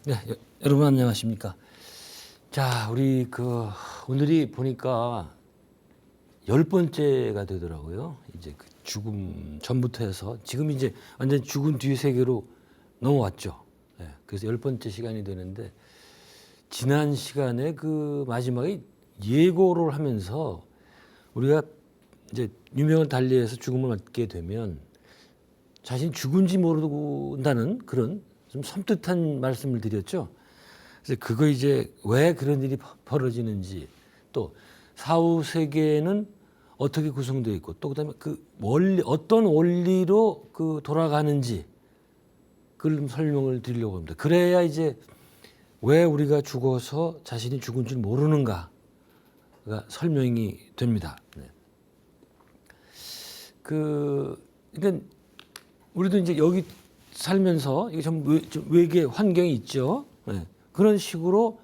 네, 여러분 안녕하십니까? 자, 우리 오늘이 보니까 10번째가 되더라고요. 이제 그 죽음 전부터 해서 지금 이제 완전 죽은 뒤 세계로 넘어왔죠. 네, 그래서 10번째 시간이 되는데 지난 시간에 그 마지막에 예고를 하면서 우리가 이제 유명한 달리에서 죽음을 맞게 되면 자신이 죽은지 모른다는 그런 좀 섬뜩한 말씀을 드렸죠. 그래서 그거 이제 왜 그런 일이 벌어지는지 또 사후 세계는 어떻게 구성되어 있고 또 그다음에 그 원리 어떤 원리로 그 돌아가는지 그걸 좀 설명을 드리려고 합니다. 그래야 이제 왜 우리가 죽어서 자신이 죽은 줄 모르는가가 설명이 됩니다. 네. 그러니까 우리도 이제 여기 살면서 이게 좀 외계 환경이 있죠. 네. 그런 식으로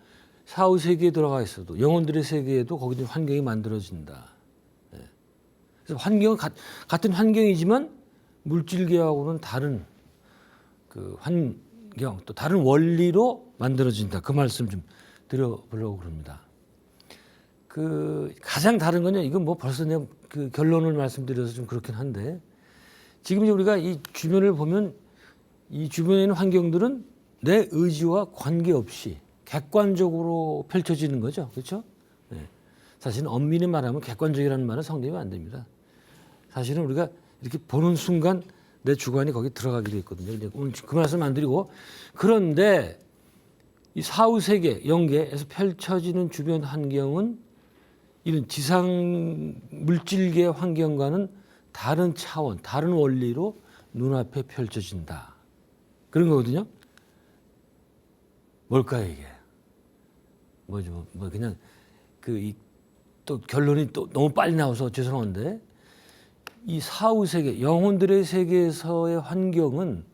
사후 세계에 들어가 있어도 영혼들의 세계에도 거기 환경이 만들어진다. 네. 그래서 환경은 같은 환경이지만 물질계하고는 다른 그 환경 또 다른 원리로 만들어진다. 그 말씀 좀 드려보려고 그럽니다. 그 가장 다른 건요. 이건 뭐 벌써 내가 그 결론을 말씀드려서 좀 그렇긴 한데 지금 이제 우리가 이 주변을 보면 이 주변에 있는 환경들은 내 의지와 관계없이 객관적으로 펼쳐지는 거죠. 그렇죠? 네. 사실은 엄밀히 말하면 객관적이라는 말은 성립이 안 됩니다. 사실은 우리가 이렇게 보는 순간 내 주관이 거기 들어가게 돼 있거든요. 오늘 그 말씀 안 드리고 그런데 이 사후 세계, 영계에서 펼쳐지는 주변 환경은 이런 지상 물질계 환경과는 다른 차원, 다른 원리로 눈앞에 펼쳐진다. 그런 거거든요. 뭘까요 이게? 뭐죠? 뭐 그냥 또 결론이 또 너무 빨리 나와서 죄송한데 이 사후 세계, 영혼들의 세계에서의 환경은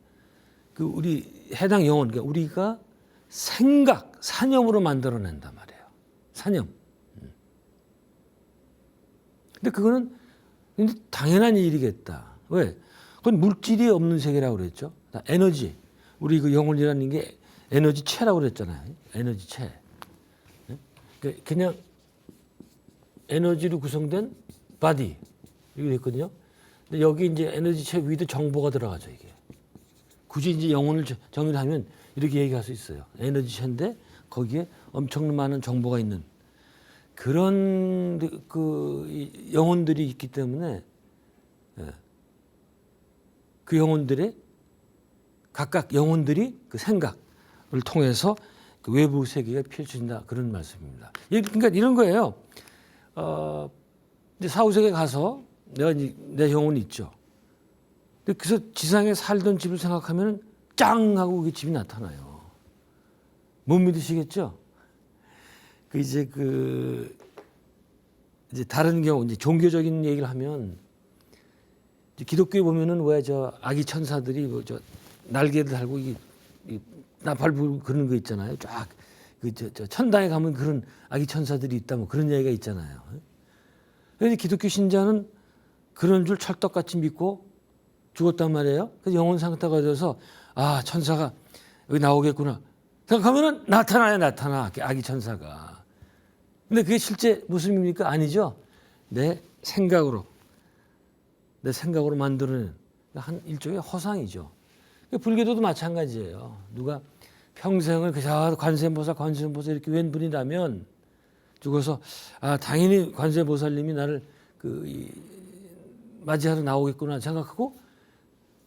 그 우리 해당 영혼, 그러니까 우리가 생각, 사념으로 만들어낸단 말이에요. 사념. 근데 그거는 당연한 일이겠다. 왜? 그건 물질이 없는 세계라고 그랬죠. 에너지. 우리 그 영혼이라는 게 에너지체라고 그랬잖아요. 에너지체. 그냥 에너지로 구성된 바디. 이렇게 됐거든요. 근데 여기 이제 에너지체 위도 정보가 들어가죠, 이게. 굳이 이제 영혼을 정의를 하면 이렇게 얘기할 수 있어요. 에너지체인데 거기에 엄청 많은 정보가 있는 그런 그 영혼들이 있기 때문에 그 영혼들의 각각 영혼들이 그 생각을 통해서 그 외부 세계가 펼쳐진다 그런 말씀입니다. 그러니까 이런 거예요. 이제 사후 세계 가서 내 영혼이 있죠. 그래서 지상에 살던 집을 생각하면 짱 하고 그 집이 나타나요. 못 믿으시겠죠? 이제 다른 경우 이제 종교적인 얘기를 하면 이제 기독교에 보면은 왜 저 아기 천사들이 뭐 저 날개를 달고 나팔 불고 그런 거 있잖아요. 쫙 저 천당에 가면 그런 아기 천사들이 있다 뭐 그런 얘기가 있잖아요. 그런데 기독교 신자는 그런 줄 찰떡같이 믿고 죽었단 말이에요. 그래서 영혼 상태가 돼서 아 천사가 여기 나오겠구나 생각하면은 나타나 아기 천사가. 근데 그게 실제 모습입니까? 아니죠. 내 생각으로 만드는 한 일종의 허상이죠. 불교도도 마찬가지예요. 누가 평생을 그저 관세음보살 이렇게 웬 분이라면 죽어서 아 당연히 관세음보살님이 나를 맞이하러 나오겠구나 생각하고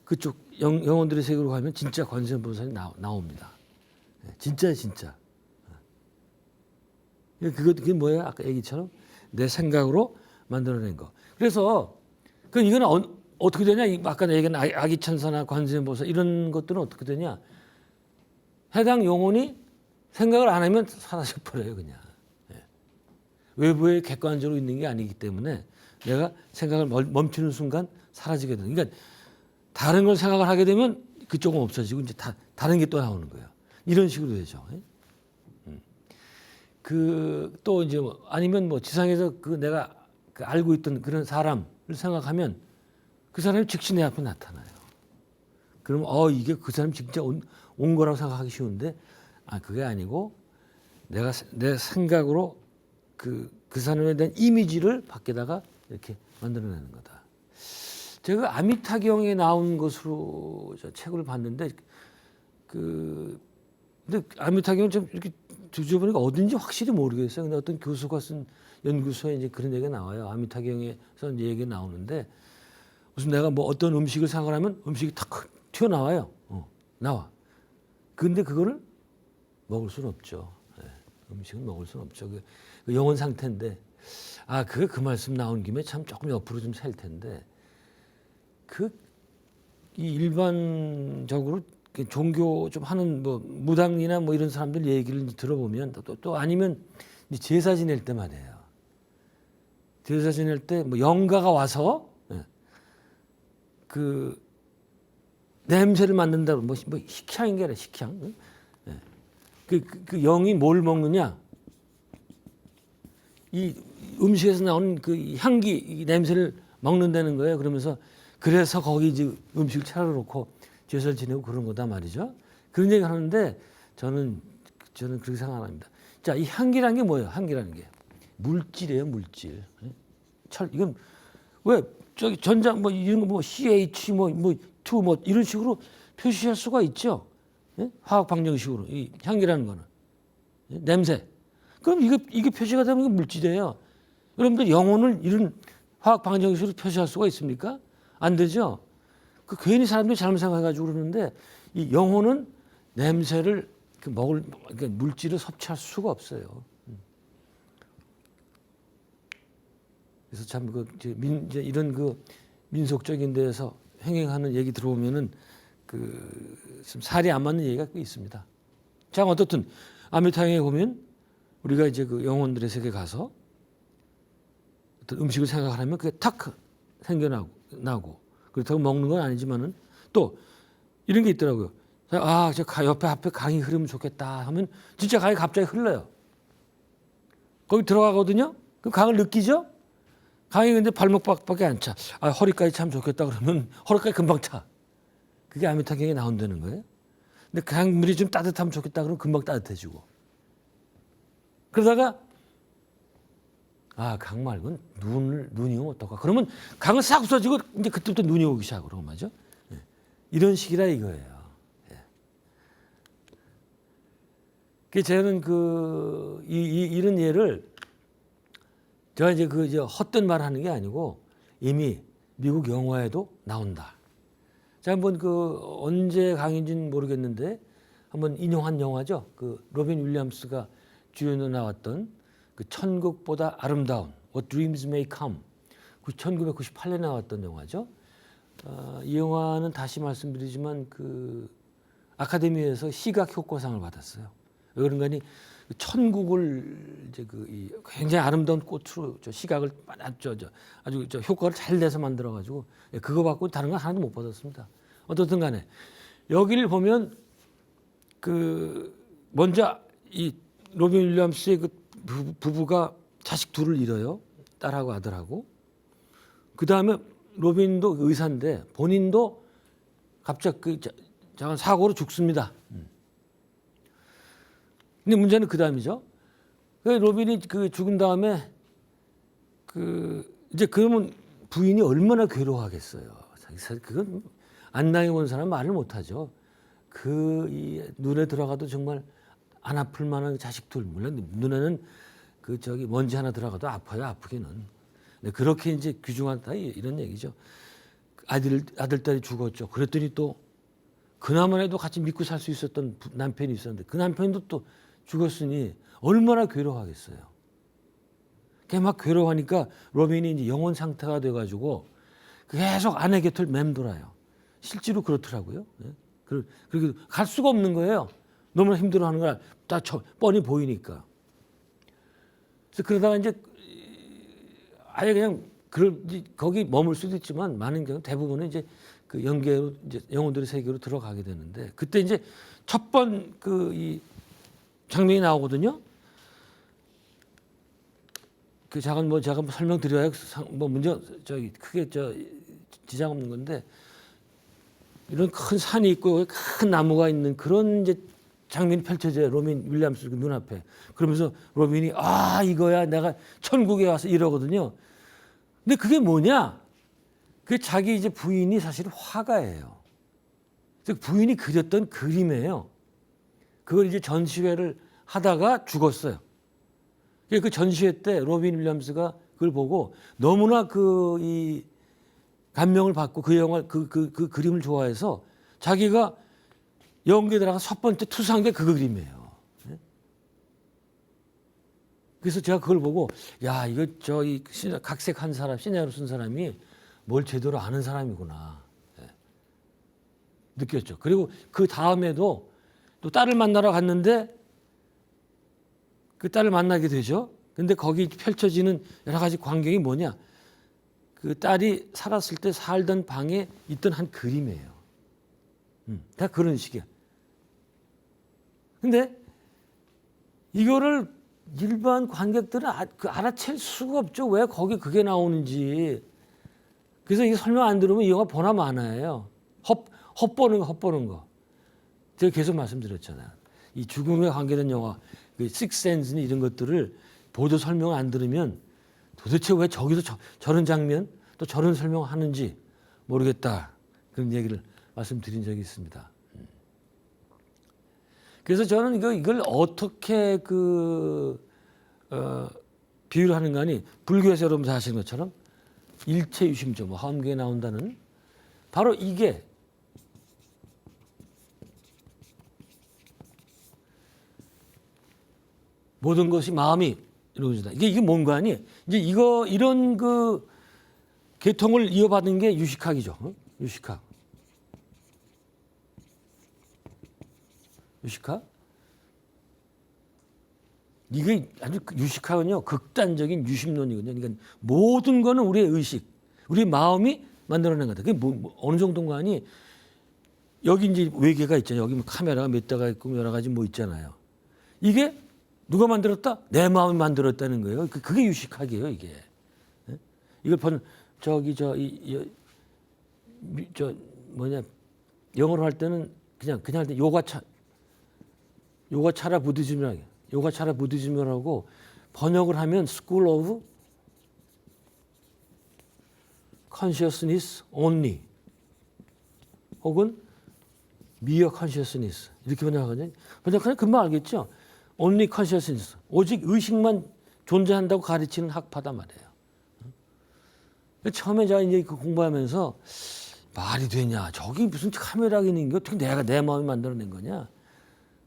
그쪽 영혼들의 세계로 가면 진짜 관세음보살이 나옵니다. 진짜. 그게 뭐예요? 아까 얘기처럼 내 생각으로 만들어낸 거. 그래서 이거는 어떻게 되냐? 아까 얘기한 아기 천사나 관세음보살 이런 것들은 어떻게 되냐? 해당 영혼이 생각을 안 하면 사라져 버려요, 그냥. 외부에 객관적으로 있는 게 아니기 때문에 내가 생각을 멈추는 순간 사라지게 되는. 그러니까 다른 걸 생각을 하게 되면 그쪽은 없어지고 이제 다른 게 또 나오는 거예요. 이런 식으로 되죠. 또 이제 아니면 지상에서 내가 알고 있던 그런 사람을 생각하면 그 사람이 즉시 내 앞에 나타나요. 그러면 이게 그 사람이 진짜 온 거라고 생각하기 쉬운데 그게 아니고 내 생각으로 그 사람에 대한 이미지를 밖에다가 이렇게 만들어내는 거다. 제가 아미타경에 나온 것으로 저 책을 봤는데 근데 아미타경은 좀 이렇게 뒤져보니까 어딘지 확실히 모르겠어요. 근데 어떤 교수가 쓴 연구소에 이제 그런 얘기가 나와요. 아미타경에서 이제 얘기가 나오는데 무슨 내가 뭐 어떤 음식을 생각하면 음식이 탁 튀어나와요. 나와. 근데 그거를 먹을 수는 없죠. 음식은 먹을 수는 없죠. 그 영혼 상태인데 그 말씀 나온 김에 참 조금 옆으로 좀 셀 텐데 이 일반적으로 종교 좀 하는 뭐 무당이나 뭐 이런 사람들 얘기를 들어보면 또 아니면 제사 지낼 때 말이에요. 제사 지낼 때 뭐 영가가 와서 그 냄새를 맡는다고 뭐 식향인 게 아니라 식향. 그 영이 뭘 먹느냐? 이 음식에서 나오는 그 향기, 이 냄새를 먹는다는 거예요. 그러면서 그래서 거기 이제 음식을 차려놓고 제사를 지내고 그런 거다 말이죠. 그런 얘기를 하는데 저는 그렇게 생각 안 합니다. 자, 이 향기라는 게 뭐예요? 향기라는 게 물질이에요, 물질. 이건 왜 저기 전자 뭐 이런 거 뭐 CH 뭐 2 뭐 이런 식으로 표시할 수가 있죠. 화학 방정식으로 이 향기라는 거는 냄새. 그럼 이게 표시가 되면 이게 물질이에요. 여러분들 영혼을 이런 화학 방정식으로 표시할 수가 있습니까? 안 되죠. 괜히 사람들이 잘못 생각해가지고 그러는데 이 영혼은 냄새를 그러니까 물질을 섭취할 수가 없어요. 그래서 참 이제 이런 민속적인 데에서 행행하는 얘기 들어보면은 좀 살이 안 맞는 얘기가 꽤 있습니다. 자, 어떻든 아미타경에 보면 우리가 이제 그 영혼들의 세계 가서 어떤 음식을 생각하면 그게 탁 생겨나고 그렇다고 먹는 건 아니지만은 또 이런 게 있더라고요. 저 옆에 앞에 강이 흐르면 좋겠다 하면 진짜 강이 갑자기 흘러요. 거기 들어가거든요. 그럼 강을 느끼죠? 강이 근데 발목밖에 안 차. 허리까지 참 좋겠다 그러면 허리까지 금방 차. 그게 아미타경에 나온다는 거예요. 근데 강물이 좀 따뜻하면 좋겠다 그러면 금방 따뜻해지고. 그러다가 강 말고는 눈이 오면 어떨까? 그러면 강은 싹 없어지고 이제 그때부터 눈이 오기 시작하고 그런 거죠. 이런 식이라 이거예요. 저는 이런 예를 제가 이제 헛된 말 하는 게 아니고 이미 미국 영화에도 나온다. 제가 한번 언제 강인지는 모르겠는데 한번 인용한 영화죠. 로빈 윌리엄스가 주연으로 나왔던 천국보다 아름다운 What Dreams May Come. 1998년에 나왔던 영화죠. 이 영화는 다시 말씀드리지만 아카데미에서 시각 효과상을 받았어요. 왜 그런가 하니 천국을 이제 굉장히 아름다운 꽃으로 시각을 아주 효과를 잘 내서 만들어 가지고 그거 받고 다른 건 하나도 못 받았습니다. 어떻든 간에 여기를 보면 먼저 이 로빈 윌리엄스의 부부가 자식 둘을 잃어요. 딸하고 아들하고. 그다음에 로빈도 의사인데 본인도 갑자기 작은 사고로 죽습니다. 근데 문제는 그다음이죠. 로빈이 죽은 다음에 이제 그러면 부인이 얼마나 괴로워하겠어요. 그건 안 당해본 사람은 말을 못하죠. 이 눈에 들어가도 정말 안 아플 만한 자식들, 물론 눈에는 먼지 하나 들어가도 아파요, 아프기는. 네, 그렇게 이제 귀중하다 이런 얘기죠. 아들딸이 죽었죠. 그랬더니 또 그나마라도 같이 믿고 살 수 있었던 남편이 있었는데 그 남편도 또 죽었으니 얼마나 괴로워하겠어요. 막 괴로워하니까 로빈이 이제 영혼 상태가 돼가지고 계속 아내 곁을 맴돌아요. 실제로 그렇더라고요. 그리고 갈 수가 없는 거예요. 너무나 힘들어하는 걸 다 뻔히 보이니까. 그래서 그러다가 이제 아예 그냥 거기 머물 수도 있지만 많은 경우 대부분은 이제 영계로 이제 영혼들의 세계로 들어가게 되는데 그때 이제 첫 번 이 장면이 나오거든요. 제가 설명드려야 문제 크게 지장 없는 건데 이런 큰 산이 있고 큰 나무가 있는 그런 이제 장면이 펼쳐져요. 로빈 윌리엄스 그 눈앞에. 그러면서 로빈이 아 이거야 내가 천국에 와서 이러거든요. 근데 그게 뭐냐? 그게 자기 이제 부인이 사실 화가예요. 즉 부인이 그렸던 그림이에요. 그걸 이제 전시회를 하다가 죽었어요. 그 전시회 때 로빈 윌리엄스가 그걸 보고 너무나 이 감명을 받고 그 영화 그 그림을 좋아해서 자기가 연기에 들어가 첫 번째 투사한 게 그 그림이에요. 그래서 제가 그걸 보고 야 이거 이 각색한 사람 시나리오 쓴 사람이 뭘 제대로 아는 사람이구나 느꼈죠. 그리고 그 다음에도 또 딸을 만나러 갔는데 그 딸을 만나게 되죠. 근데 거기 펼쳐지는 여러 가지 광경이 뭐냐? 그 딸이 살았을 때 살던 방에 있던 한 그림이에요. 다 그런 식이야. 근데 이거를 일반 관객들은 알아챌 수가 없죠. 왜 거기 그게 나오는지. 그래서 이게 설명 안 들으면 이 영화 보나 마나예요. 헛보는 거. 제가 계속 말씀드렸잖아요. 이 죽음에 관계된 영화, 그 식스센스니 이런 것들을 보도 설명을 안 들으면 도대체 왜 저기서 저런 장면 또 저런 설명을 하는지 모르겠다. 그런 얘기를 말씀드린 적이 있습니다. 그래서 저는 이걸 어떻게 비유를 하는가 하니 불교에서 여러분 다 아시는 것처럼 일체유심조, 화엄경에 나온다는 바로 이게 모든 것이 마음이 이루어진다. 이게 뭔가 하니 이제 이런 계통을 이어받은 게 유식학이죠. 유식학. 이게 아주 유식학은요 극단적인 유심론이거든요. 그러니까 모든 거는 우리의 의식, 우리 마음이 만들어낸 거다. 그게 어느 정도인가 하니 여기 이제 외계가 있잖아요. 여기 카메라가 몇 대가 있고 여러 가지 있잖아요. 이게 누가 만들었다? 내 마음이 만들었다는 거예요. 그게 유식학이에요, 이게. 이걸 영어로 할 때는 그냥 할 때 요가차라 부디즘이라고 번역을 하면 School of Consciousness Only 혹은 Mere Consciousness 이렇게 번역하거든요. 번역하면 금방 알겠죠? Only Consciousness 오직 의식만 존재한다고 가르치는 학파단 말이에요. 처음에 제가 이제 공부하면서 말이 되냐? 저기 무슨 카메라가 있는 게 어떻게 내가 내 마음이 만들어낸 거냐?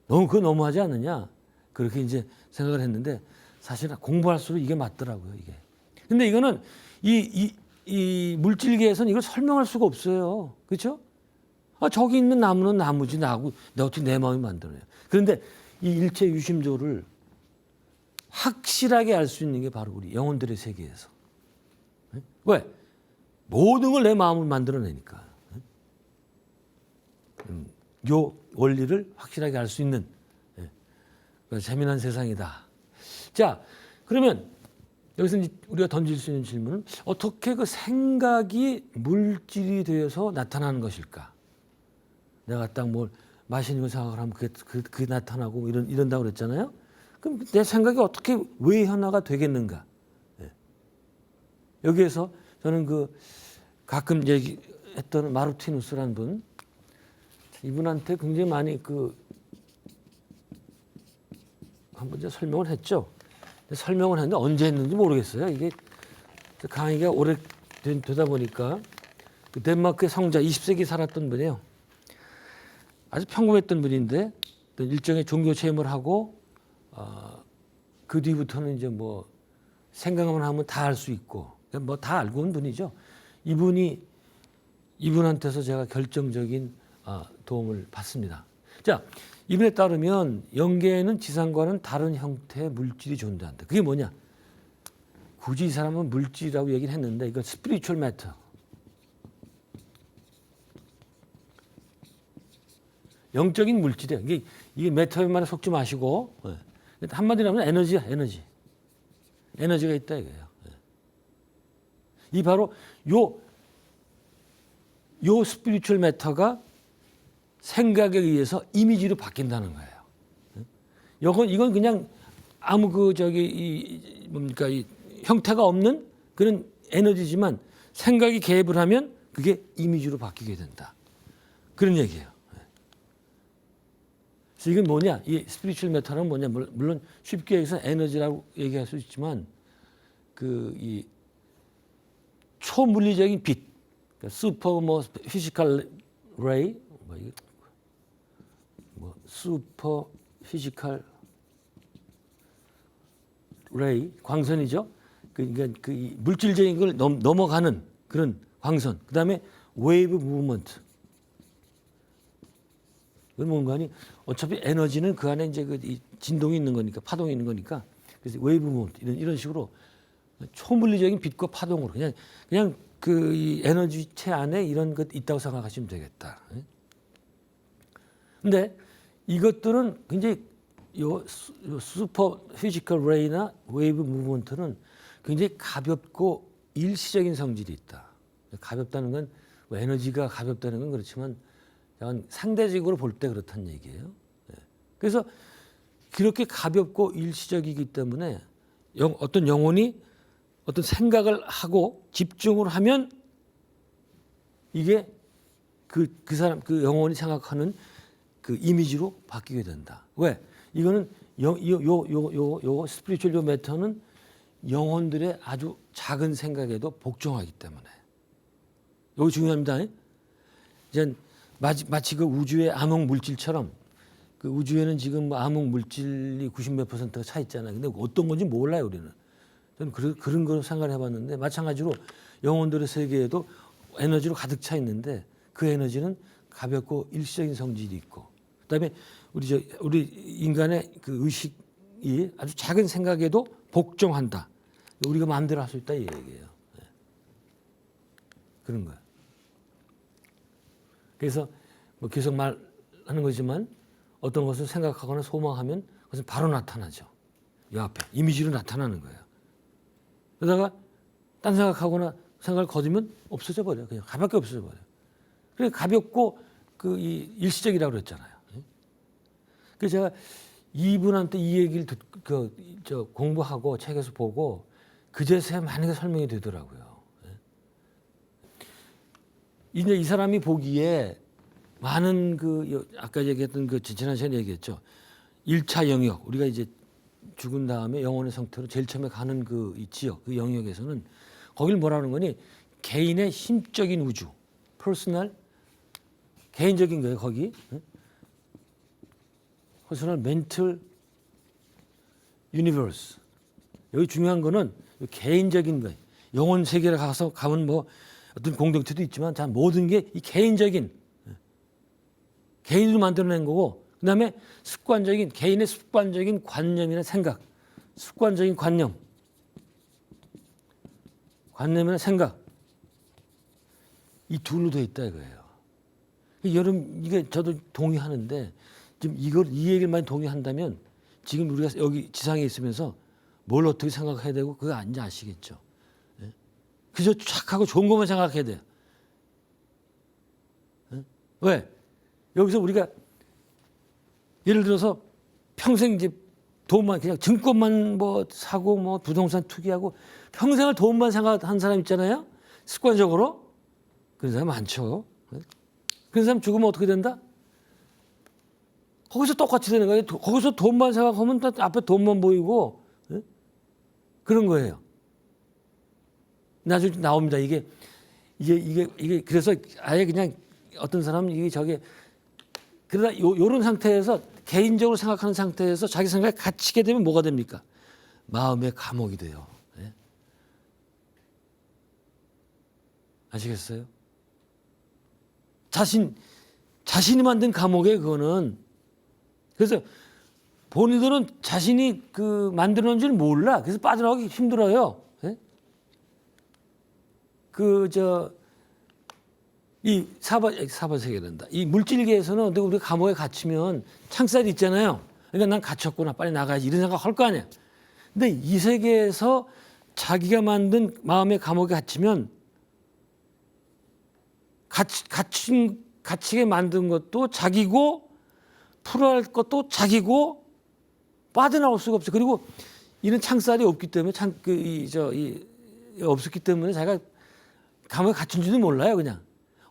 그거 너무하지 않느냐? 그렇게 이제 생각을 했는데 사실 공부할수록 이게 맞더라고요, 이게. 근데 이거는 이 물질계에서는 이걸 설명할 수가 없어요. 그렇죠? 저기 있는 나무는 나무지 나고 내가 어떻게 내 마음이 만들어요. 그런데 이 일체 유심조를 확실하게 알 수 있는 게 바로 우리 영혼들의 세계에서. 왜? 모든 걸 내 마음을 만들어내니까. 요 원리를 확실하게 알 수 있는 재미난 세상이다. 자, 그러면 여기서 이제 우리가 던질 수 있는 질문은 어떻게 그 생각이 물질이 되어서 나타나는 것일까? 내가 딱 뭘 맛있는 걸 생각을 하면 그게 나타나고 이런다고 그랬잖아요. 그럼 내 생각이 어떻게 외현화가 되겠는가? 여기에서 저는 가끔 얘기했던 마르티누스라는 분, 이분한테 굉장히 많이 한번 제가 설명을 했죠. 설명을 했는데 언제 했는지 모르겠어요. 이게 강의가 되다 보니까 덴마크의 성자 20세기 살았던 분이에요. 아주 평범했던 분인데 일종의 종교 체험을 하고 그 뒤부터는 이제 생각만 하면 다 알 수 있고 다 알고 온 분이죠. 이분한테서 제가 결정적인 도움을 받습니다. 자, 이분에 따르면 영계에는 지상과는 다른 형태의 물질이 존재한다. 그게 뭐냐? 굳이 이 사람은 물질이라고 얘기를 했는데 이건 spiritual matter. 영적인 물질이에요. 이게 메타에만 속지 마시고 한마디로 하면 에너지야, 에너지. 에너지가 있다 이거예요. 이 바로 요 스피리추얼 매터가 생각에 의해서 이미지로 바뀐다는 거예요. 이건 그냥 아무 뭡니까 이 형태가 없는 그런 에너지지만 생각이 개입을 하면 그게 이미지로 바뀌게 된다. 그런 얘기예요. 그래서 이건 뭐냐? 이 스피리추얼 메타는 뭐냐? 물론 쉽게 해서 에너지라고 얘기할 수 있지만 이 초물리적인 빛, 그러니까 슈퍼 피지컬 레이, 슈퍼 피지컬 레이 광선이죠. 그러니까 이 물질적인 걸 넘어가는 그런 광선. 그다음에 웨이브 무브먼트. 그건 뭔가니 어차피 에너지는 그 안에 이제 이 진동이 있는 거니까 파동이 있는 거니까 그래서 웨이브 무브먼트 이런 식으로 초물리적인 빛과 파동으로 그냥 이 에너지체 안에 이런 것 있다고 생각하시면 되겠다. 근데 이것들은 굉장히 요 슈퍼 피지컬 레이나 웨이브 무브먼트는 굉장히 가볍고 일시적인 성질이 있다. 가볍다는 건 에너지가 가볍다는 건 그렇지만 상대적으로 볼 때 그렇다는 얘기예요. 그래서 그렇게 가볍고 일시적이기 때문에 어떤 영혼이 어떤 생각을 하고 집중을 하면 이게 그 사람 그 영혼이 생각하는 그 이미지로 바뀌게 된다. 왜? 이거는 요 스피리추얼 매터는 영혼들의 아주 작은 생각에도 복종하기 때문에 이거 중요합니다. 이제 마치 그 우주의 암흑 물질처럼 그 우주에는 지금 암흑 물질이 90몇 %가 차 있잖아요. 근데 어떤 건지 몰라요, 우리는. 저는 그런 걸 생각을 해봤는데 마찬가지로 영혼들의 세계에도 에너지로 가득 차 있는데 그 에너지는 가볍고 일시적인 성질이 있고 그다음에 우리 인간의 그 의식이 아주 작은 생각에도 복종한다. 우리가 마음대로 할 수 있다 이 얘기예요. 그런 거예요. 그래서 계속 말하는 거지만 어떤 것을 생각하거나 소망하면 그것은 바로 나타나죠. 이 앞에 이미지로 나타나는 거예요. 그러다가 딴 생각하거나 생각을 거두면 없어져 버려요. 그냥 가볍게 없어져 버려요. 그래 가볍고 이 일시적이라고 그랬잖아요. 그래서 제가 이분한테 이 얘기를 공부하고 책에서 보고 그제서야 많은 게 설명이 되더라고요. 이제 이 사람이 보기에 많은 아까 얘기했던 지난 시간에 얘기했죠. 1차 영역 우리가 이제 죽은 다음에 영혼의 상태로 제일 처음에 가는 이 지역 그 영역에서는 거길 뭐라는 거니 개인의 심적인 우주, 퍼스널 개인적인 거예요. 거기 퍼스널 멘털 유니버스. 여기 중요한 거는 개인적인 거예요. 영혼 세계를 가면 뭐 어떤 공동체도 있지만 다 모든 게 이 개인적인 개인으로 만들어낸 거고 그다음에 개인의 습관적인 관념이나 생각, 습관적인 관념이나 생각 이 둘로 돼 있다 이거예요. 여러분 이게 저도 동의하는데 지금 이 얘기를 많이 동의한다면 지금 우리가 여기 지상에 있으면서 뭘 어떻게 생각해야 되고 그거 이제 아시겠죠. 그저 착하고 좋은 것만 생각해야 돼요. 왜? 여기서 우리가 예를 들어서 평생 이제 돈만 그냥 증권만 사고 부동산 투기하고 평생을 돈만 생각한 사람 있잖아요. 습관적으로 그런 사람 많죠. 그런 사람 죽으면 어떻게 된다? 거기서 똑같이 되는 거예요. 거기서 돈만 생각하면 앞에 돈만 보이고 그런 거예요. 나중에 나옵니다. 이게 그래서 아예 그냥 어떤 사람은 그러다 요런 상태에서 개인적으로 생각하는 상태에서 자기 생각에 갇히게 되면 뭐가 됩니까? 마음의 감옥이 돼요. 네? 아시겠어요? 자신이 만든 감옥에 그거는 그래서 본인들은 자신이 만들어 놓은 줄 몰라. 그래서 빠져나오기 힘들어요. 네? 이 사바세계란다. 이 물질계에서는 우리가 감옥에 갇히면 창살이 있잖아요. 그러니까 난 갇혔구나. 빨리 나가야지. 이런 생각 할 거 아니야. 근데 이 세계에서 자기가 만든 마음의 감옥에 갇히면 갇히게 만든 것도 자기고 풀어야 할 것도 자기고 빠져나올 수가 없어요. 그리고 이런 창살이 없기 때문에 없었기 때문에 자기가 감옥에 갇힌 줄도 몰라요. 그냥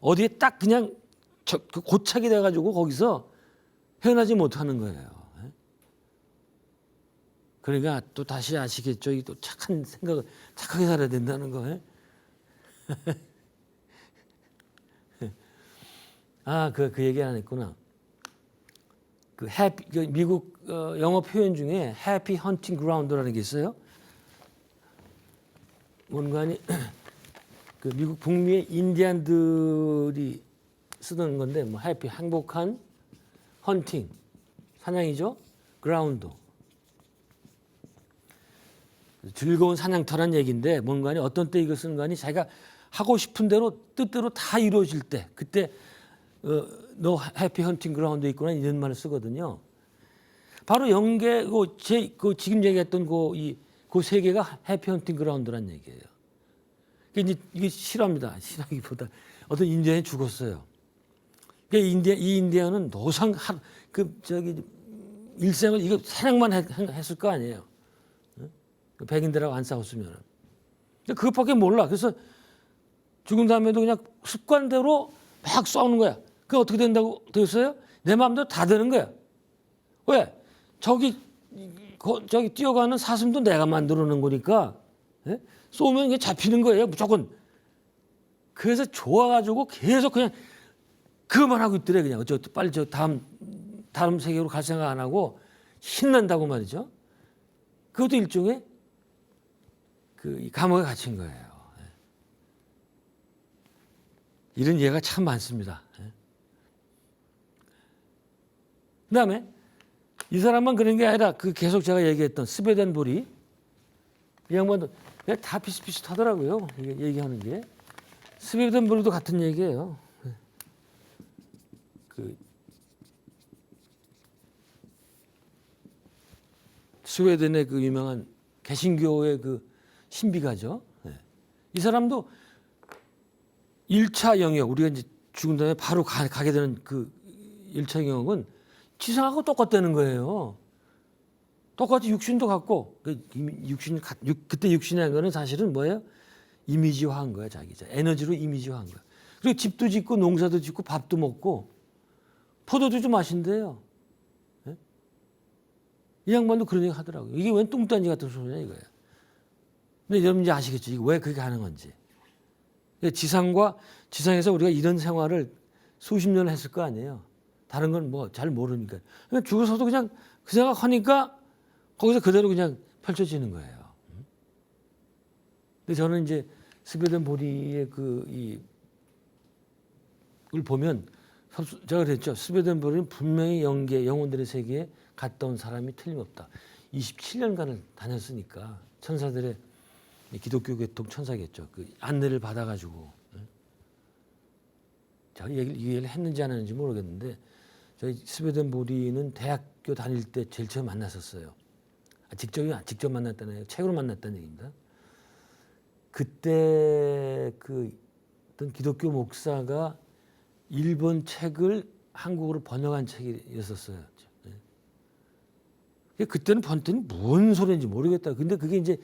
어디에 딱 그냥 그 고착이 돼가지고 거기서 헤어나지 못하는 거예요. 그러니까 또 다시 아시겠죠. 또 착한 생각을 착하게 살아야 된다는 거. 그 얘기 안 했구나. 미국 영어 표현 중에 해피 헌팅 그라운드라는 게 있어요. 뭔가니 그 미국 북미의 인디안들이 쓰던 건데 뭐 해피 행복한 헌팅 사냥이죠. 그라운드 즐거운 사냥터란 얘기인데 뭔가니 어떤 때 이걸 쓰는 거니 자기가 하고 싶은 대로 뜻대로 다 이루어질 때 그때 너 해피 헌팅 그라운드 있구나 이런 말을 쓰거든요. 바로 연계 지금 얘기했던 그 세 개가 해피 헌팅 그라운드란 얘기예요. 이게 실화입니다. 실화기보다 어떤 인디안이 죽었어요. 이 인디안은 노상 일생을 이거 사냥만 했을 거 아니에요. 백인들하고 안 싸웠으면. 그것밖에 몰라. 그래서 죽은 다음에도 그냥 습관대로 막 싸우는 거야. 그게 어떻게 된다고 되었어요? 내 마음대로 다 되는 거야. 왜? 저기 뛰어가는 사슴도 내가 만들어 놓은 거니까 쏘면 이게 잡히는 거예요. 무조건. 그래서 좋아가지고 계속 그냥 그것만 하고 있더래. 그냥 빨리 다음 세계로 갈 생각 안 하고 신난다고 말이죠. 그것도 일종의 감옥에 갇힌 거예요. 이런 예가 참 많습니다. 그다음에 이 사람만 그런 게 아니라 계속 제가 얘기했던 스베덴보리 이 양반도 다 비슷비슷하더라고요. 얘기하는 게 스베덴보리도 같은 얘기예요. 스웨덴의 유명한 개신교의 신비가죠. 이 사람도 1차 영역 우리가 이제 죽은 다음에 바로 가게 되는 1차 영역은 지상하고 똑같다는 거예요. 똑같이 육신도 갖고 그때 육신이라는 거는 사실은 뭐예요? 이미지화한 거야. 자기죠. 에너지로 이미지화한 거야. 그리고 집도 짓고 농사도 짓고 밥도 먹고 포도도 좀 마신대요. 이 양반도 그런 얘기 하더라고요. 이게 웬 뚱딴지 같은 소리냐 이거예요. 근데 여러분 이제 아시겠죠? 이게 왜 그렇게 하는 건지. 지상에서 우리가 이런 생활을 수십 년을 했을 거 아니에요. 다른 건 뭐 잘 모르니까. 그냥 죽어서도 그냥 그 생각하니까 거기서 그대로 그냥 펼쳐지는 거예요. 근데 저는 이제 스베덴보리의 이걸 보면 제가 그랬죠. 스베덴보리는 분명히 영혼들의 세계에 갔다 온 사람이 틀림없다. 27년간을 다녔으니까 천사들의 기독교 계통 천사겠죠. 안내를 받아가지고 제가 이 얘기를 했는지 안 했는지 모르겠는데 저희 스베덴보리는 대학교 다닐 때 제일 처음 만났었어요. 직접 만났다는 얘기, 책으로 만났다는 얘기입니다. 그때 어떤 기독교 목사가 일본 책을 한국어로 번역한 책이었었어요. 그때는 뭔 소리인지 모르겠다. 근데 그게 이제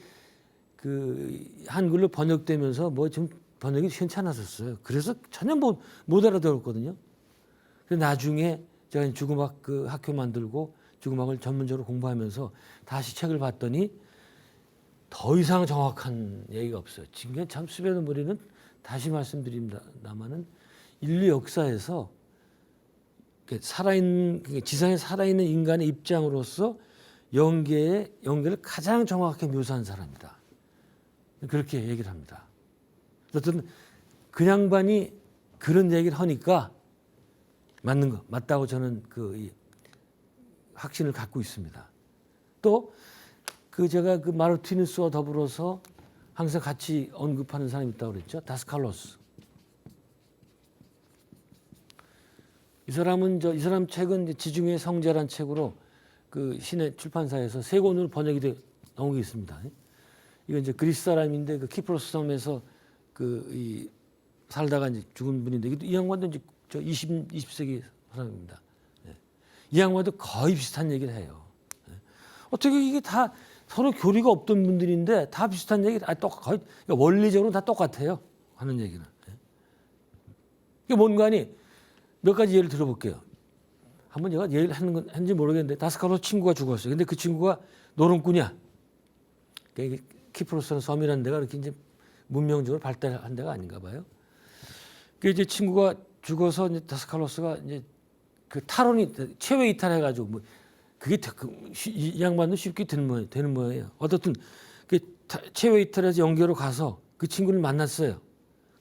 한글로 번역되면서 뭐 좀 번역이 괜찮았었어요. 그래서 전혀 못 알아들었거든요. 그래서 나중에 제가 주음악 학교 만들고 주음악을 전문적으로 공부하면서 다시 책을 봤더니 더 이상 정확한 얘기가 없어요. 지금 참 스베덴보리는 다시 말씀드립니다만은 인류 역사에서 지상에 살아있는 인간의 입장으로서 연계를 가장 정확하게 묘사한 사람이다. 그렇게 얘기를 합니다. 어쨌든 그 양반이 그런 얘기를 하니까 맞다고 저는 이 확신을 갖고 있습니다. 또 제가 마르티누스와 더불어서 항상 같이 언급하는 사람이 있다고 그랬죠. 다스칼로스. 이 사람 책은 지중해 성제란 책으로 신의 출판사에서 세 권으로 번역이 나온 게 있습니다. 이건 이제 그리스 사람인데 키프로스 섬에서 살다가 이제 죽은 분인데 이 양반도 이제 20세기 사람입니다. 이 양반도 거의 비슷한 얘기를 해요. 어떻게 이게 다 서로 교리가 없던 분들인데 다 비슷한 얘기, 거의 원리적으로 다 똑같아요. 하는 얘기는. 이게 뭔가 하니 몇 가지 예를 들어볼게요. 한번 제가 예를 했는지 모르겠는데 다스칼로스 친구가 죽었어요. 근데 그 친구가 노름꾼이야. 키프로스는 섬이라는 데가 그렇게 이제 문명적으로 발달한 데가 아닌가 봐요. 그 이제 친구가 죽어서 이제 다스칼로스가 이제 그 탈원이 체외 이탈해가지고 뭐 그게 이 양반도 쉽게 되는 모양이에요. 어떻든 그 체외 이탈해서 영계로 가서 그 친구를 만났어요.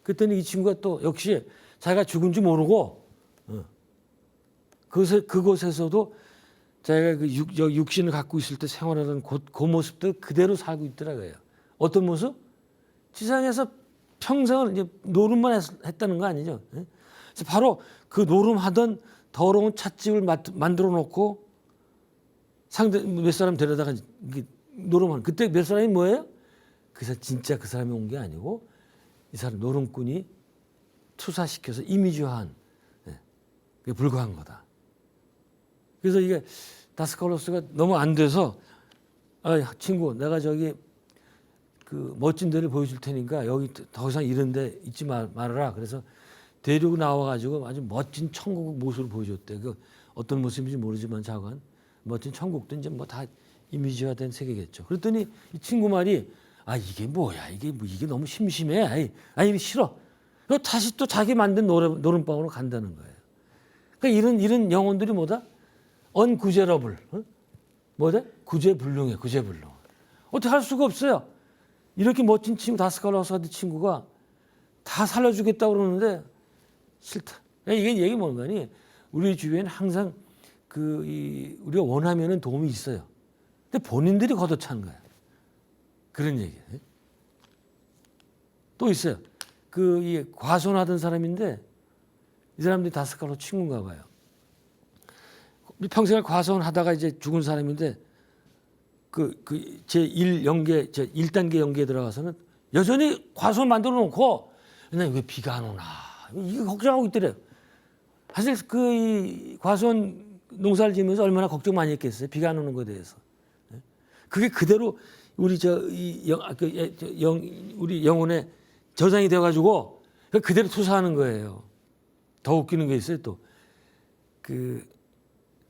그랬더니 이 친구가 또 역시 자기가 죽은 줄 모르고 그곳에서도 자기가 그 육신을 갖고 있을 때 생활하던 그 모습도 그대로 살고 있더라고요. 어떤 모습? 지상에서 평생을 이제 노름만 했다는 거 아니죠. 그래서 바로 그 노름하던 더러운 찻집을 만들어 놓고 상대 몇 사람 데려다가 노름하는 그때 몇 사람이 뭐예요? 진짜 그 사람이 온 게 아니고 이 사람 노름꾼이 투사시켜서 이미지화한 그게 불과한 거다. 그래서 이게 다스칼로스가 너무 안 돼서 친구 내가 저기 그 멋진 데를 보여줄 테니까 여기 더 이상 이런 데 있지 말아라. 그래서 데리고 나와가지고 아주 멋진 천국 모습을 보여줬대. 그 어떤 모습인지 모르지만 자관 멋진 천국도 이제 뭐 다 이미지화된 세계겠죠. 그랬더니 이 친구 말이 이게 뭐야 이게 너무 심심해. 아니 싫어. 다시 또 자기 만든 노름방으로 간다는 거예요. 그러니까 이런 영혼들이 뭐다? 언구제러블. 뭐다? 구제불능해. 구제불능. 어떻게 할 수가 없어요. 이렇게 멋진 친구 다스칼로스 같은 친구가 다 살려주겠다고 그러는데 싫다. 이게 얘기 뭔가니 우리 주변에 항상 우리가 원하면은 도움이 있어요. 근데 본인들이 걷어차는 거야. 그런 얘기예요. 또 있어요. 이 과손하던 사람인데 이 사람들이 다스칼로스 친구인가 봐요. 평생을 과손하다가 이제 죽은 사람인데 제1 연계, 제1단계 연계에 들어가서는 여전히 과손 만들어 놓고 근데 왜 비가 안 오나 이거 걱정하고 있더래요. 사실 이 과손 농사를 지으면서 얼마나 걱정 많이 했겠어요. 비가 안 오는 것에 대해서. 그게 그대로 우리 우리 영혼에 저장이 돼가지고 그대로 투사하는 거예요. 더 웃기는 게 있어요. 또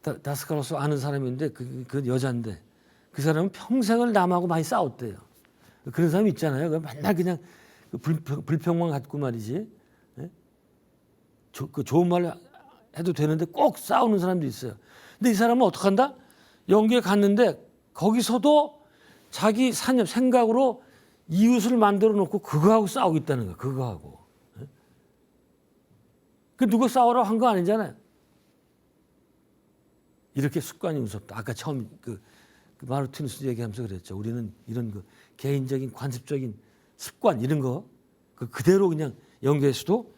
다스칼로스 아는 사람인데 그 여자인데 그 사람은 평생을 남하고 많이 싸웠대요. 그런 사람 있잖아요. 맨날 그냥 불평만 갖고 말이지. 좋은 말 해도 되는데 꼭 싸우는 사람도 있어요. 근데 이 사람은 어떻게 한다? 연기에 갔는데 거기서도 자기 생각으로 이웃을 만들어 놓고 그거하고 싸우고 있다는 거야. 그거하고. 누가 싸우라고 한 거 아니잖아요. 이렇게 습관이 무섭다. 아까 처음 마르티누스 얘기하면서 그랬죠. 우리는 이런 개인적인 관습적인 습관 이런 거 그대로 그냥 연계에서도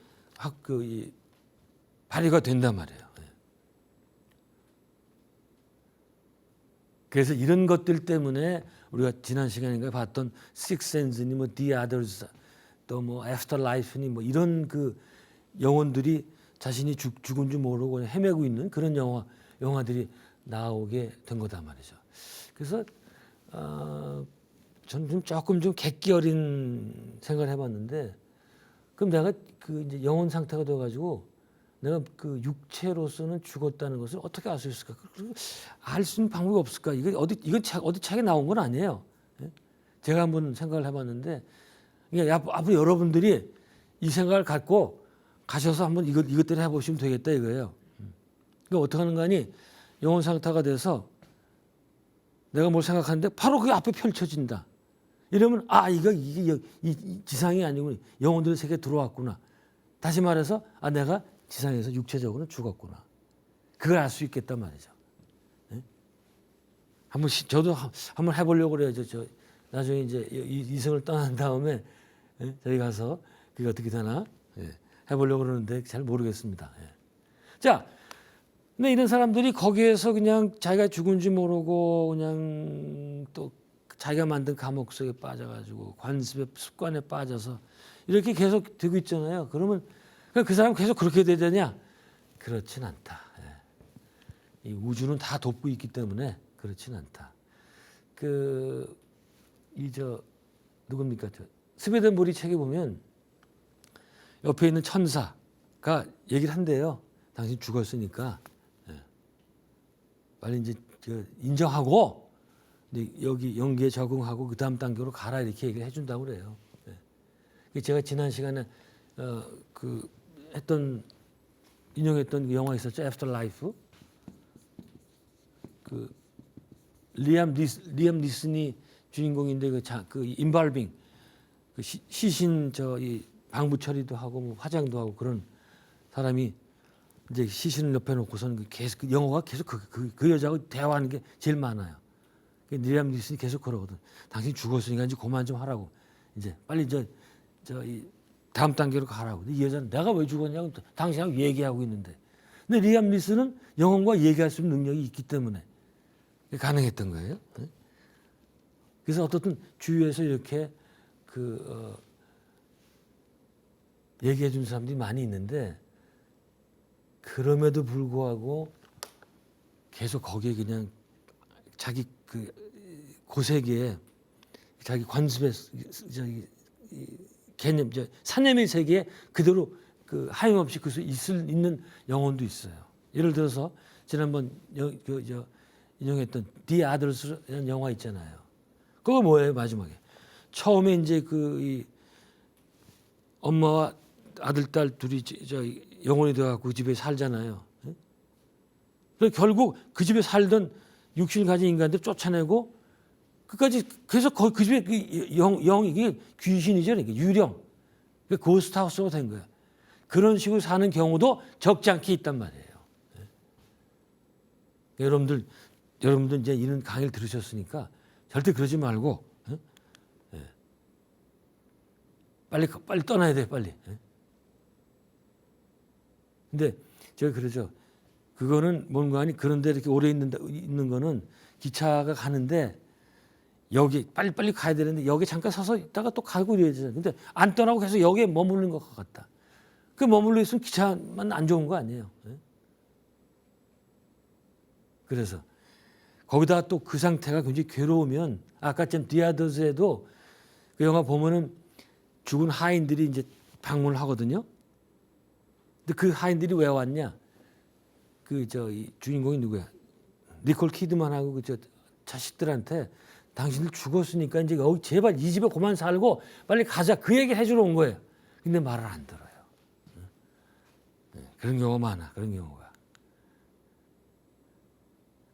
발휘가 된단 말이에요. 그래서 이런 것들 때문에 우리가 지난 시간인가 봤던 식센스니 뭐 The Others 또 뭐 애프터라이프니 뭐 이런 영혼들이 자신이 죽은 줄 모르고 헤매고 있는 그런 영화들이 나오게 된 거다 말이죠. 그래서 저는 조금 좀 객기 어린 생각을 해봤는데 그럼 내가 이제 영혼 상태가 돼가지고 내가 육체로서는 죽었다는 것을 어떻게 알 수 있을까? 알 수 있는 방법이 없을까? 이건 어디 책에 나온 건 아니에요. 제가 한번 생각을 해봤는데 앞으로 여러분들이 이 생각을 갖고 가셔서 한번 이것대로 해보시면 되겠다 이거예요. 그러니까 어떻게 하는 거니? 영혼 상태가 돼서 내가 뭘 생각하는데 바로 그 앞에 펼쳐진다. 이러면 이게 지상이 아니고 영혼들의 세계에 들어왔구나. 다시 말해서 내가 지상에서 육체적으로 죽었구나. 그걸 알 수 있겠단 말이죠. 저도 한번 해보려고 그래야죠. 나중에 이제 이성을 떠난 다음에 저희 가서 그게 어떻게 되나 해보려고 그러는데 잘 모르겠습니다. 자, 근데 이런 사람들이 거기에서 그냥 자기가 죽은지 모르고 그냥 또 자기가 만든 감옥 속에 빠져가지고 관습의 습관에 빠져서 이렇게 계속 되고 있잖아요. 그러면 그 사람 계속 그렇게 되느냐? 그렇진 않다. 이 우주는 다 돕고 있기 때문에 그렇진 않다. 누굽니까? 스웨덴보리 책에 보면 옆에 있는 천사가 얘기를 한대요. 당신 죽었으니까 빨리 이제 인정하고 여기 연기에 적응하고 그 다음 단계로 가라 이렇게 얘기를 해준다고 그래요. 제가 지난 시간에 인용했던 영화 있었죠, 애프터 라이프. 리암 니슨이 주인공인데 그 인발빙 시신 이 방부 처리도 하고 뭐 화장도 하고 그런 사람이 이제 시신을 옆에 놓고서는 계속 그 영화가 계속 그 여자하고 대화하는 게 제일 많아요. 리암 니슨이 계속 그러거든. 당신 죽었으니까 이제 그만 좀 하라고. 이제 빨리 이 다음 단계로 가라고. 이 여자는 내가 왜 죽었냐고 당신하고 얘기하고 있는데. 근데 리암 니슨은 영혼과 얘기할 수 있는 능력이 있기 때문에 가능했던 거예요. 그래서 어떻든 주위에서 이렇게 얘기해 준 사람들이 많이 있는데 그럼에도 불구하고 계속 거기에 그냥 자기 고세계에 자기 관습의 개념, 사념의 세계에 그대로 하염없이 있는 영혼도 있어요. 예를 들어서 지난번 인용했던 The Others라는 영화 있잖아요. 그거 뭐예요? 마지막에 처음에 이제 이 엄마와 아들 딸 둘이 영혼이 되어갖고 그 집에 살잖아요. 그래서 결국 그 집에 살던 육신을 가진 인간들 쫓아내고 끝까지 계속 그 집에 이게 귀신이죠, 이게 유령, 고스트하우스가 된 거예요. 그런 식으로 사는 경우도 적지 않게 있단 말이에요. 여러분들 이제 이런 강의를 들으셨으니까 절대 그러지 말고 빨리 떠나야 돼, 빨리. 근데 제가 그러죠. 그거는 뭔가 아니 그런데 이렇게 오래 있는 거는 기차가 가는데 여기 빨리 가야 되는데 여기 잠깐 서서 있다가 또 가고 이래야 되잖아요. 근데 안 떠나고 계속 여기에 머무르는 것 같다. 그 머물러 있으면 기차만 안 좋은 거 아니에요. 그래서 거기다가 또 그 상태가 굉장히 괴로우면 아까 전 디아더스에도 그 영화 보면은 죽은 하인들이 이제 방문을 하거든요. 근데 그 하인들이 왜 왔냐? 이 주인공이 누구야? 니콜 키드만하고 그 자식들한테 당신들 죽었으니까 이제 여기 제발 이 집에 그만 살고 빨리 가자 그 얘기를 해주러 온 거예요. 근데 말을 안 들어요. 그런 경우가 많아. 그런 경우가.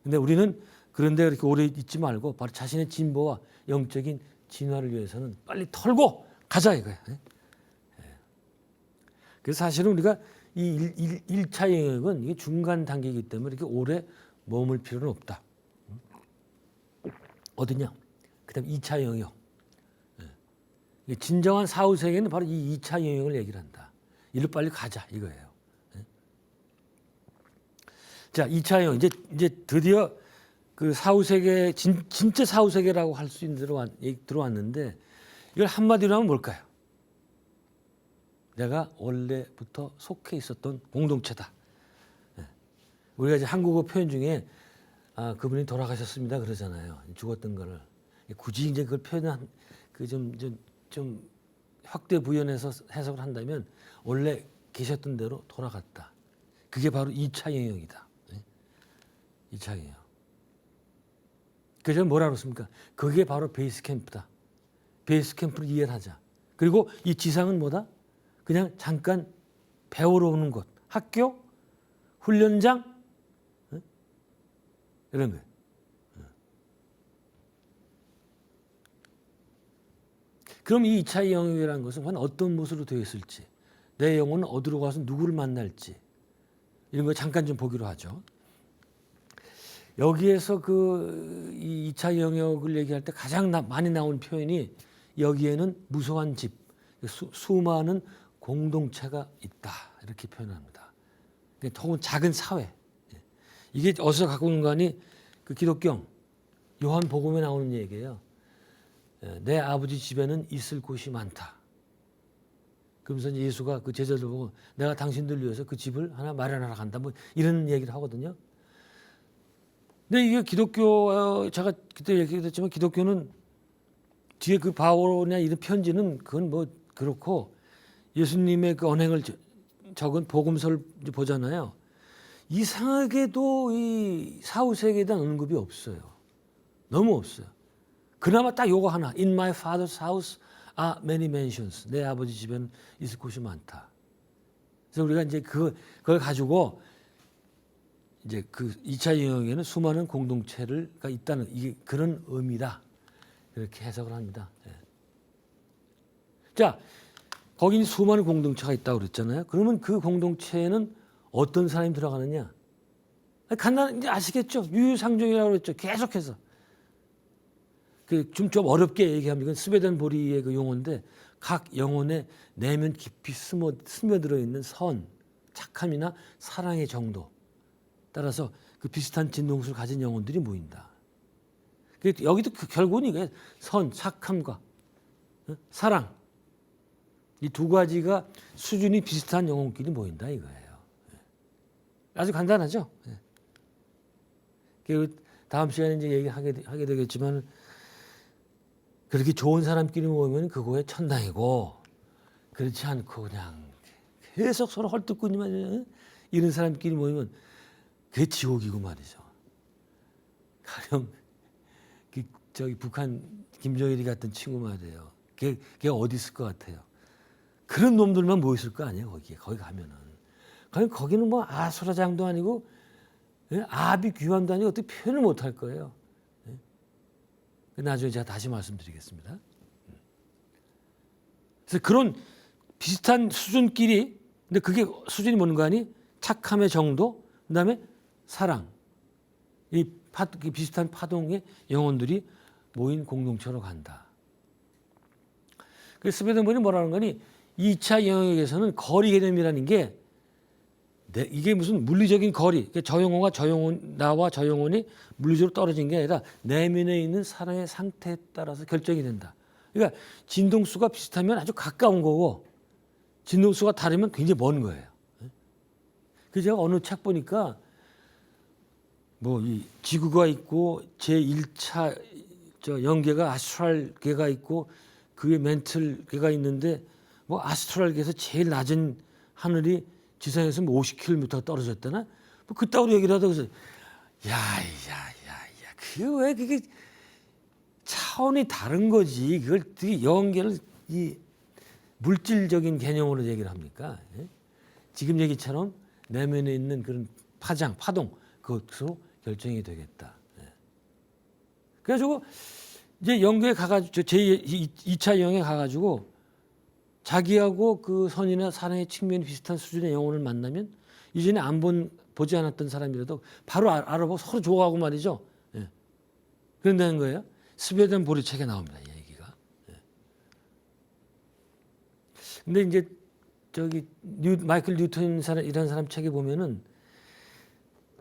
근데 우리는 그런데 그렇게 오래 있지 말고 바로 자신의 진보와 영적인 진화를 위해서는 빨리 털고 가자 이거야. 그래서 사실은 우리가 이 1차 영역은 이게 중간 단계이기 때문에 이렇게 오래 머물 필요는 없다. 어디냐? 그다음 2차 영역. 진정한 사후 세계는 바로 이 2차 영역을 얘기를 한다. 이리로 빨리 가자 이거예요. 자, 2차 영역 이제 드디어 그 사후 세계 진짜 사후 세계라고 할 수 있는 들어왔는데 이걸 한마디로 하면 뭘까요? 내가 원래부터 속해 있었던 공동체다. 우리가 이제 한국어 표현 중에 그분이 돌아가셨습니다 그러잖아요. 죽었던 거를 굳이 이제 그걸 표현한 좀 확대 부연해서 해석을 한다면 원래 계셨던 대로 돌아갔다. 그게 바로 2차 영역이다. 2차 영역. 그래서 뭐라 그랬습니까? 그게 바로 베이스 캠프다. 베이스 캠프를 이해를 하자. 그리고 이 지상은 뭐다? 그냥 잠깐 배우러 오는 곳. 학교, 훈련장, 이런 거예요. 그럼 이 2차 영역이라는 것은 과연 어떤 모습으로 되어 있을지, 내 영혼은 어디로 가서 누구를 만날지 이런 거 잠깐 좀 보기로 하죠. 여기에서 이 2차 영역을 얘기할 때 가장 많이 나온 표현이 여기에는 무소한 집, 수많은 공동체가 있다 이렇게 표현합니다. 혹은 작은 사회. 이게 어디서 갖고 온 거 아니 그 기독교 요한복음에 나오는 얘기예요. 내 아버지 집에는 있을 곳이 많다. 그러면서 예수가 그 제자들 보고 내가 당신들 위해서 그 집을 하나 마련하러 간다. 뭐 이런 얘기를 하거든요. 근데 이게 기독교 제가 그때 얘기했지만 기독교는 뒤에 그 바오나 이런 편지는 그건 뭐 그렇고 예수님의 그 언행을 적은 복음서를 보잖아요. 이상하게도 이 사후세계에 대한 언급이 없어요. 너무 없어요. 그나마 딱 요거 하나. In my father's house are many mansions. 내 아버지 집에는 있을 곳이 많다. 그래서 우리가 이제 그걸 가지고 이제 그 2차 영역에는 수많은 공동체가 있다는 이게 그런 의미다. 이렇게 해석을 합니다. 예. 자, 거긴 수많은 공동체가 있다고 그랬잖아요. 그러면 그 공동체에는 어떤 사람이 들어가느냐? 간단히 이제 아시겠죠? 유유상종이라고 그랬죠. 계속해서. 좀 어렵게 얘기하면 이건 스웨덴 보리의 그 용어인데 각 영혼의 내면 깊이 스며들어 있는 선, 착함이나 사랑의 정도 따라서 그 비슷한 진동수를 가진 영혼들이 모인다. 여기도 결국은 이게 선, 착함과 사랑 이 두 가지가 수준이 비슷한 영혼끼리 모인다 이거예요. 아주 간단하죠. 다음 시간에 이제 얘기하게 되겠지만 그렇게 좋은 사람끼리 모이면 그거에 천당이고 그렇지 않고 그냥 계속 서로 헐뜯고 이런 사람끼리 모이면 그게 지옥이고 말이죠. 가령 저기 북한 김정일이 같은 친구 말이에요. 걔 어디 있을 것 같아요. 그런 놈들만 모여 있을 거 아니에요. 거기 가면은. 거기는 뭐 아수라장도 아니고 아비 귀환도 아니고 어떻게 표현을 못 할 거예요. 나중에 제가 다시 말씀드리겠습니다. 그래서 그런 비슷한 수준끼리 근데 그게 수준이 뭔가 하니 착함의 정도 그다음에 사랑 이 비슷한 파동의 영혼들이 모인 공동체로 간다. 그래서 스웨덴본이 뭐라는 거니 2차 영역에서는 거리 개념이라는 게 이게 무슨 물리적인 거리, 저 영혼과 저 영혼, 나와 저 영혼이 물리적으로 떨어진 게 아니라 내면에 있는 사랑의 상태에 따라서 결정이 된다. 그러니까 진동수가 비슷하면 아주 가까운 거고 진동수가 다르면 굉장히 먼 거예요. 그래서 제가 어느 책 보니까 뭐 이 지구가 있고 제1차 영계가 아스트랄계가 있고 그게 멘틀계가 있는데 뭐 아스트랄계에서 제일 낮은 하늘이 지상에서 뭐 50km 떨어졌다나 뭐 그따위로 얘기를 하다 그래서 왜 그게 차원이 다른 거지 그걸 되게 영계를 이 물질적인 개념으로 얘기를 합니까? 지금 얘기처럼 내면에 있는 그런 파동 그것으로 결정이 되겠다. 그래가지고 이제 영계에 가가지고 제2차 영에 가가지고 자기하고 그 선이나 사랑의 측면이 비슷한 수준의 영혼을 만나면 이전에 보지 않았던 사람이라도 바로 알아보고 서로 좋아하고 말이죠. 그런다는 거예요. 스웨덴 보리 책에 나옵니다. 이 얘기가. 근데 이제 마이클 뉴턴 이라는 사람 책에 보면은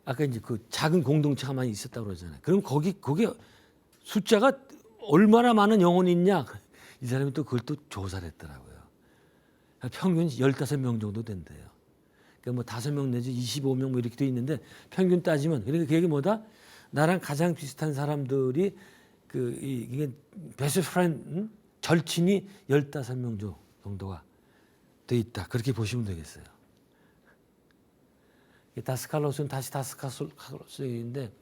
아까 이제 그 작은 공동체가 많이 있었다고 그러잖아요. 그럼 거기 숫자가 얼마나 많은 영혼이 있냐? 이 사람이 또 그걸 또 조사를 했더라고요. 평균 15명 정도 된대요. 그러니까 뭐 5명 내지 25명 뭐 이렇게 돼 있는데 평균 따지면 그러니까 그게 뭐다? 나랑 가장 비슷한 사람들이 이게 베스트 프렌드 절친이 15명 정도가 돼 있다. 그렇게 보시면 되겠어요. 다스칼로스는 다시 다스칼로스인데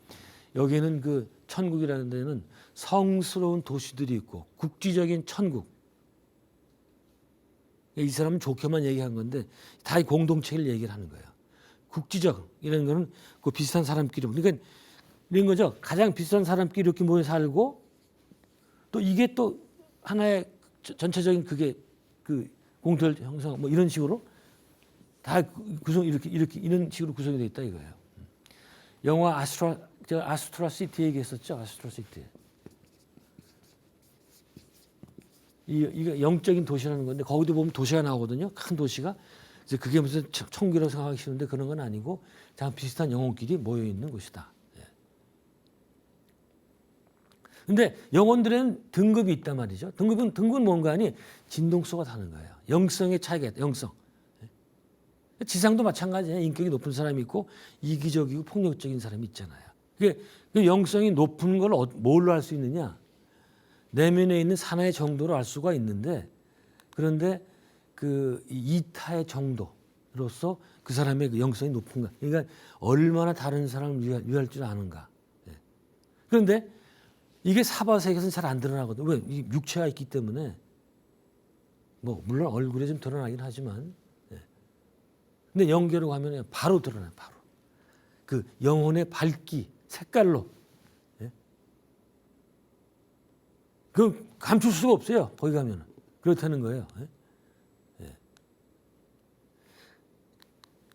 여기는 그 천국이라는 데는 성스러운 도시들이 있고 국지적인 천국. 이 사람은 좋게만 얘기한 건데 다 공동체를 얘기를 하는 거예요. 국지적 이런 거는 그 비슷한 사람끼리 그러니까 이런 거죠. 가장 비슷한 사람끼리 이렇게 모여 살고 또 이게 또 하나의 전체적인 그게 그 공통 형성 뭐 이런 식으로 다 구성 이렇게 이런 식으로 구성이 되어 있다 이거예요. 영화 아스트라 시티 얘기했었죠. 아스트라 시티. 이게 영적인 도시라는 건데 거기도 보면 도시가 나오거든요. 큰 도시가. 이제 그게 무슨 천국이라고 생각하기 쉬운데 그런 건 아니고 다 비슷한 영혼끼리 모여 있는 곳이다. 근데 영혼들은 등급이 있단 말이죠. 등급은 뭔가 하니 진동수가 다른 거예요. 영성의 차이가 있다. 영성. 지상도 마찬가지예요. 인격이 높은 사람이 있고 이기적이고 폭력적인 사람이 있잖아요. 그 영성이 높은 걸 뭘로 알 수 있느냐? 내면에 있는 사나의 정도로 알 수가 있는데, 그런데 그 이타의 정도로서 그 사람의 그 영성이 높은가? 그러니까 얼마나 다른 사람을 위할 줄 아는가? 예. 그런데 이게 사바세계에서는 잘 안 드러나거든. 왜? 이 육체가 있기 때문에. 뭐 물론 얼굴에 좀 드러나긴 하지만, 예. 근데 영계로 가면 바로 드러나요. 바로 그 영혼의 밝기, 색깔로. 예. 그 감출 수가 없어요. 거기 가면은 그렇다는 거예요. 예. 예.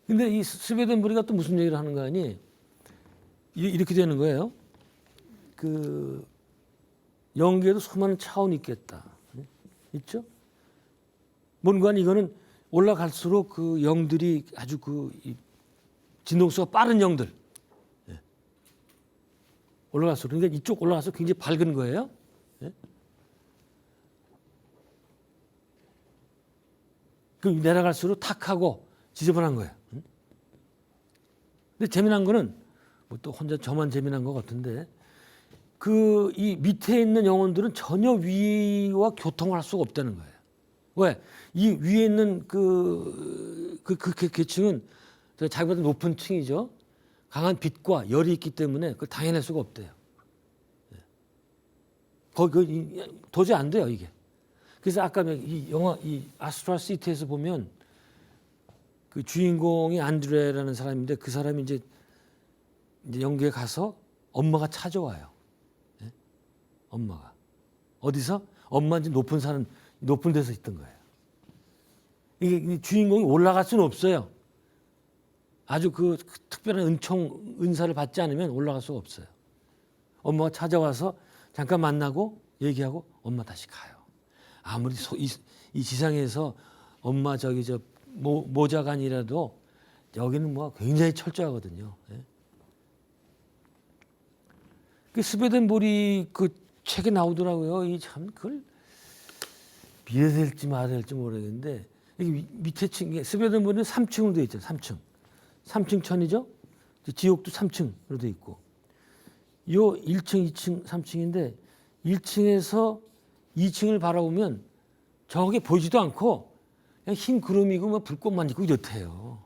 근데 이 스웨덴부리가 또 무슨 얘기를 하는 거 아니? 이렇게 되는 거예요. 그 영계에도 수많은 차원이 있겠다. 예? 있죠? 뭔가 이거는 올라갈수록 그 영들이 아주 그 진동수가 빠른 영들. 예. 올라갈수록 그러니까 이쪽 올라가서 굉장히 밝은 거예요. 예? 그 내려갈수록 탁하고 지저분한 거예요. 근데 재미난 거는 뭐 또 혼자 저만 재미난 것 같은데 그 이 밑에 있는 영혼들은 전혀 위와 교통을 할 수가 없다는 거예요. 왜? 이 위에 있는 그 계층은 자기보다 높은 층이죠. 강한 빛과 열이 있기 때문에 그걸 당해낼 수가 없대요. 거기 도저히 안 돼요 이게. 그래서 아까 이 영화 이 아스트랄 시티에서 보면 그 주인공이 안드레라는 사람인데 그 사람이 이제 영계에 가서 엄마가 찾아와요. 예? 엄마가 어디서? 엄마 이제 높은 데서 있던 거예요. 이게 주인공이 올라갈 수는 없어요. 아주 그 특별한 은사를 받지 않으면 올라갈 수가 없어요. 엄마가 찾아와서 잠깐 만나고 얘기하고 엄마 다시 가요. 아무리 이 지상에서 엄마 모자간이라도 여기는 뭐 굉장히 철저하거든요. 예? 그 스웨덴보리 그 책에 나오더라고요. 이 참 그걸 믿어야 될지 말아야 될지 모르겠는데 여기 밑에 층에 스웨덴보리는 3층으로 되어 있죠. 3층 천이죠. 지옥도 3층으로 되어 있고 요 1층, 2층, 3층인데 1층에서 2층을 바라보면 저게 보이지도 않고 그냥 흰 구름이고 뭐 불꽃만 있고 이렇대요.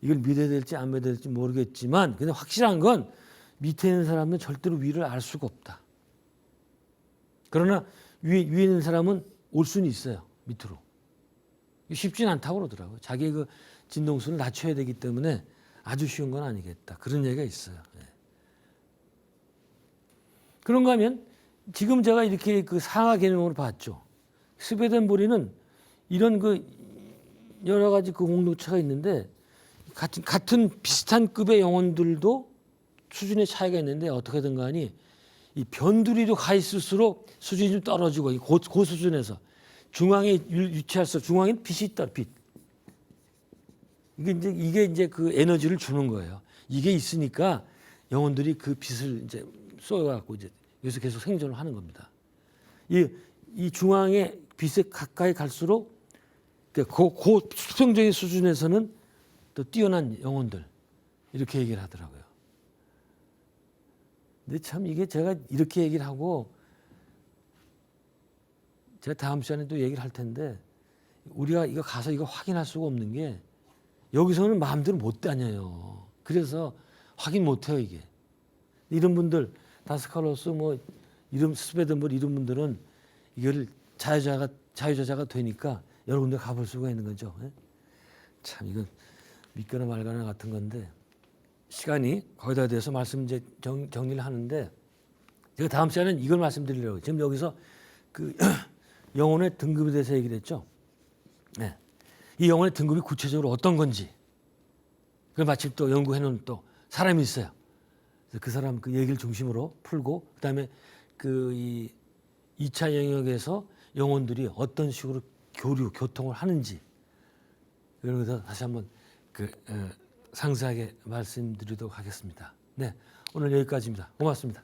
이걸 믿어야 될지 안 믿어야 될지 모르겠지만 근데 확실한 건 밑에 있는 사람은 절대로 위를 알 수가 없다. 그러나 위에 있는 사람은 올 수는 있어요. 밑으로. 쉽지는 않다고 그러더라고요. 자기의 그 진동수를 낮춰야 되기 때문에 아주 쉬운 건 아니겠다. 그런 얘기가 있어요. 네. 그런가 하면 지금 제가 이렇게 그 상하 개념으로 봤죠. 스웨덴보리는 이런 그 여러 가지 그 공동체가 있는데 같은 비슷한 급의 영혼들도 수준의 차이가 있는데 어떻게 된 거 아니 이 변두리로 가 있을수록 수준이 좀 떨어지고 그 수준에서 중앙에 유치할수록 중앙에는 빛이 있다. 빛. 이게 이제 그 에너지를 주는 거예요. 이게 있으니까 영혼들이 그 빛을 이제 쏘여갖고 이제 여기서 계속 생존을 하는 겁니다. 이 중앙의 빛에 가까이 갈수록 그 수평적인 수준에서는 또 뛰어난 영혼들 이렇게 얘기를 하더라고요. 근데 참 이게 제가 이렇게 얘기를 하고 제가 다음 시간에 또 얘기를 할 텐데 우리가 이거 가서 이거 확인할 수가 없는 게 여기서는 마음대로 못 다녀요. 그래서 확인 못 해요 이게. 이런 분들 다스칼로스 뭐 이름 스웨덴볼 이런 분들은 이거를 자유자자가 되니까 여러분들 가볼 수가 있는 거죠. 참 이건 믿거나 말거나 같은 건데 시간이 거기다 대해서 말씀 이제 정리를 하는데 제가 다음 시간에는 이걸 말씀드리려고 지금 여기서 그 영혼의 등급에 대해서 얘기를 했죠. 네. 이 영혼의 등급이 구체적으로 어떤 건지 그걸 마침 또 연구해놓은 또 사람이 있어요. 그래서 그 사람 그 얘기를 중심으로 풀고 그다음에 그 이 2차 영역에서 영혼들이 어떤 식으로 교통을 하는지 이런 것을 다시 한번 상세하게 말씀드리도록 하겠습니다. 네, 오늘 여기까지입니다. 고맙습니다.